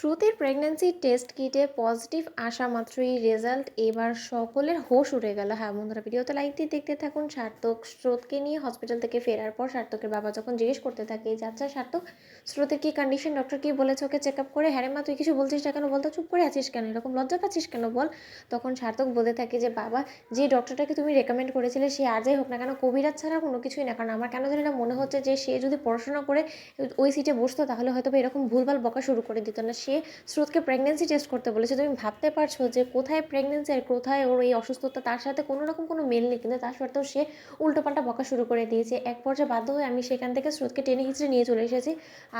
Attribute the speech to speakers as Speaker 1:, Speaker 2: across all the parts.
Speaker 1: শ্রুতির pregnancy test কিটে positive আসা মাত্রই result এবার সকলের হোশ উড়ে গেল। হ্যাঁ বন্ধুরা, ভিডিওতে লাইক দিয়ে দেখতে থাকুন। সার্থক স্রোতকে নিয়ে হসপিটাল থেকে ফেরার পর সার্থকের বাবা যখন জিজ্ঞেস করতে থাকে যে আচ্ছা সার্থক, স্রোতের কি কন্ডিশন, ডক্টর কি বলেছে ওকে চেক আপ করে? হ্যাঁ রে মা, তুই কিছু বলছিস না কেন? বলতো, চুপ করে আছিস কেন, এরকম লজ্জা পাচ্ছিস কেন বল? তখন সার্থক বলতে থাকে যে বাবা, যে ডক্টরটাকে তুমি রেকমেন্ড করেছিলে সে আর যাই হোক না কেন কবিরাজ ছাড়া কোনো কিছুই না, কারণ আমার কেন জানি না মনে হচ্ছে যে সে যদি পড়াশোনা করে ওই সিটে বসতো তাহলে হয়তো এরকম ভুলভাল বকা শুরু করে দিত না। সে স্রোতকে প্রেগনেন্সি টেস্ট করতে বলেছে। তুমি ভাবতে পারছো যে কোথায় প্রেগনেন্সি আর কোথায় ওর এই অসুস্থতা, তার সাথে কোনো রকম কোনো মেল নেই, কিন্তু তার সত্ত্বেও সে উল্টোপাল্টা বকা শুরু করে দিয়েছে। এক পর্যায়ে বাধ্য হয়ে আমি সেখান থেকে স্রোতকে টেনে হিঁচড়ে নিয়ে চলে এসেছি।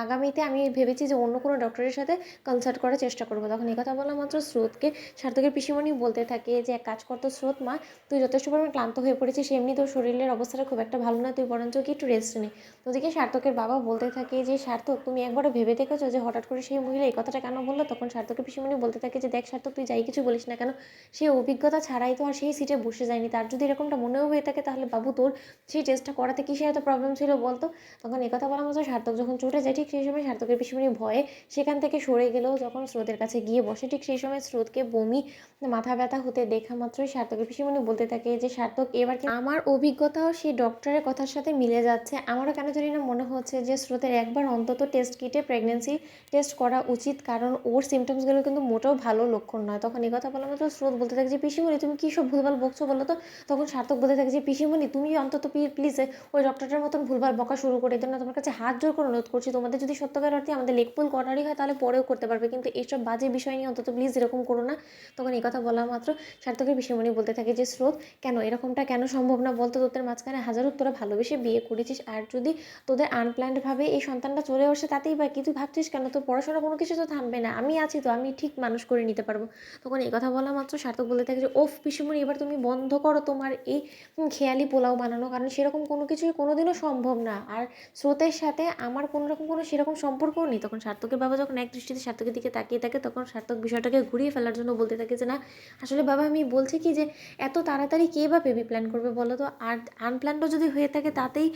Speaker 1: আগামীতে আমি ভেবেছি যে অন্য কোনো ডক্টরের সাথে কনসাল্ট করার চেষ্টা করবো। তখন এই কথা বলা মাত্র স্রোতকে সার্থকের পিসিমণি বলতে থাকে যে এক কাজ করতো স্রোত মা, তুই যথেষ্ট পরিমাণে ক্লান্ত হয়ে পড়েছিস, এমনি তোর শরীরের অবস্থাটা খুব একটা ভালো না, তুই বরঞ্চ কি একটু রেস্ট নে। ওদিকে সার্থকের বাবা বলতে থাকে যে সার্থক, তুমি একবারও ভেবে দেখেছো যে হঠাৎ করে সেই মহিলা এই কথাটা কেন বললো? তখন সার্থকের পিসিমণি বলতে থাকে যে দেখ সার্থক, তুই যাই কিছু বলিস না কেন, সে অভিজ্ঞতা ছাড়াই তো আর সেই সিটে বসে যায়নি। তার যদি এরকমটা মনেও হয়ে থাকে তাহলে বাবু তোর সেই টেস্টটা করাতে কিসের এত প্রবলেম ছিল বলতো? তখন একথা বলা মতো সার্থক যখন চটে যায়, ঠিক সেই সময় সার্থকের পিসিমণি ভয়ে সেখান থেকে সরে গেলেও যখন স্রোতের কাছে গিয়ে বসে, ঠিক সেই সময় স্রোতকে বমি মাথা ব্যথা হতে দেখা মাত্রই সার্থকের পিসিমণি বলতে থাকে যে সার্থক, এবার কি আমার অভিজ্ঞতাও সেই ডক্টরের কথার সাথে মিলে যাচ্ছে। আমারও কেন জানি না মনে হচ্ছে যে স্রোতের একবার অন্তত টেস্ট কিটে প্রেগনেন্সি টেস্ট করা উচিত, কারণ ওর সিমটমসগুলো কিন্তু মোটেও ভালো লক্ষণ নয়। তখন এই কথা বলা মাত্র স্রোত বলতে থাকে যে পিসিমণি, তুমি কী সব ভুলভাল বকছো বলো তো? তখন সার্থক বলতে থাকে যে পিসিমণি, তুমি অন্তত প্লিজ ওই ডক্টরটার মতন ভুলভাল বকা শুরু করে দিও না, তোমার কাছে হাত জোর করে অনুরোধ করছি। তোমাদের যদি সত্যকার অর্থে আমাদের লেগ পুল করারই হয় তাহলে পরেও করতে পারবে, কিন্তু এইসব বাজে বিষয় নিয়ে অন্তত প্লিজ এরকম করো না। তখন এই কথা বলা মাত্র সার্থকের পিসিমণি বলতে থাকে যে স্রোত, কেন এরকমটা কেন সম্ভব না বলতো? তোদের মাঝখানে হাজারো তোরা ভালোবেসে বিয়ে করেছিস, আর যদি তোদের আনপ্ল্যান্ডভাবে এই সন্তানটা চলে আসে তাতেই বা কি? তুই ভাবছিস কেন? তোর পড়াশোনা কোনো কিছু তো থামবে না, আমি আছি তো, আমি ঠিক মানুষ করে নিতে পারবো। তখন এই কথা বলা মাত্র সার্থক বলতে থাকে যে ওফ পিসিমণি, এবার তুমি বন্ধ করো তোমার এই খেয়ালি পোলাও বানানো, কারণ সেরকম কোনো কিছুই কোনোদিনও সম্ভব না। আর স্রোতের সাথে আমার কোনো রকম কোনো সেরকম সম্পর্কও নেই। তখন সার্থকের বাবা যখন এক দৃষ্টিতে সার্থকের দিকে তাকিয়ে থাকে, তখন সার্থক বিষয়টাকে ঘুরিয়ে ফেলার জন্য বলতে থাকে যে না, আসলে বাবা আমি বলছি কি যে এত তাড়াতাড়ি কে বা বেবি প্ল্যান করবে বলো তো? আর আনপ্ল্যান্ডও যদি হয়ে থাকে তাতেই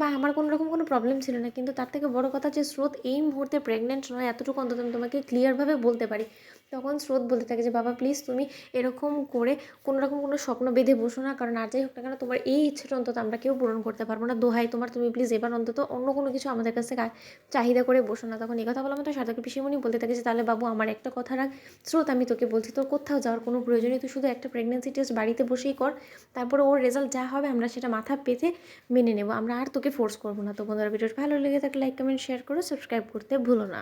Speaker 1: বা আমার কোনো রকম কোনো প্রবলেম ছিল না, কিন্তু তার থেকে বড় কথা যে স্রোত এই মুহূর্তে প্রেগনেন্ট নয়, এতটুকু অন্তত আমি তোমাকে ক্লিয়ারভাবে বলতে পারি। তখন স্রোত বলতে থাকে যে বাবা প্লিজ তুমি এরকম করে কোনো রকম কোনো স্বপ্ন বেঁধে বসো না, কারণ আর যাই হোক না কেন তোমার এই ইচ্ছেটা অন্তত আমরা কেউ পূরণ করতে পারবো না। দোহাই তোমার, তুমি প্লিজ এবার অন্তত অন্য কোনো কিছু আমাদের কাছ থেকে চাহিদা করে বসো না। তখন এই কথা বলা মতো সার্থকের পিসিমণি বলতে থাকে যে তাহলে বাবু আমার একটা কথা রাখ স্রোত, আমি তোকে বলছি তোর কোথাও যাওয়ার কোনো প্রয়োজন নেই, তুই শুধু একটা প্রেগনেন্সি টেস্ট বাড়িতে বসেই কর, তারপরে ওর রেজাল্ট যা হবে আমরা সেটা মাথা পেতে মেনে নেব, আমরা আর তোকে ফোর্স করবো না। তো বন্ধুরা, ভিডিওটা ভালো লেগে থাকলে লাইক কমেন্ট শেয়ার করো, সাবস্ক্রাইব করতে ভুলো না।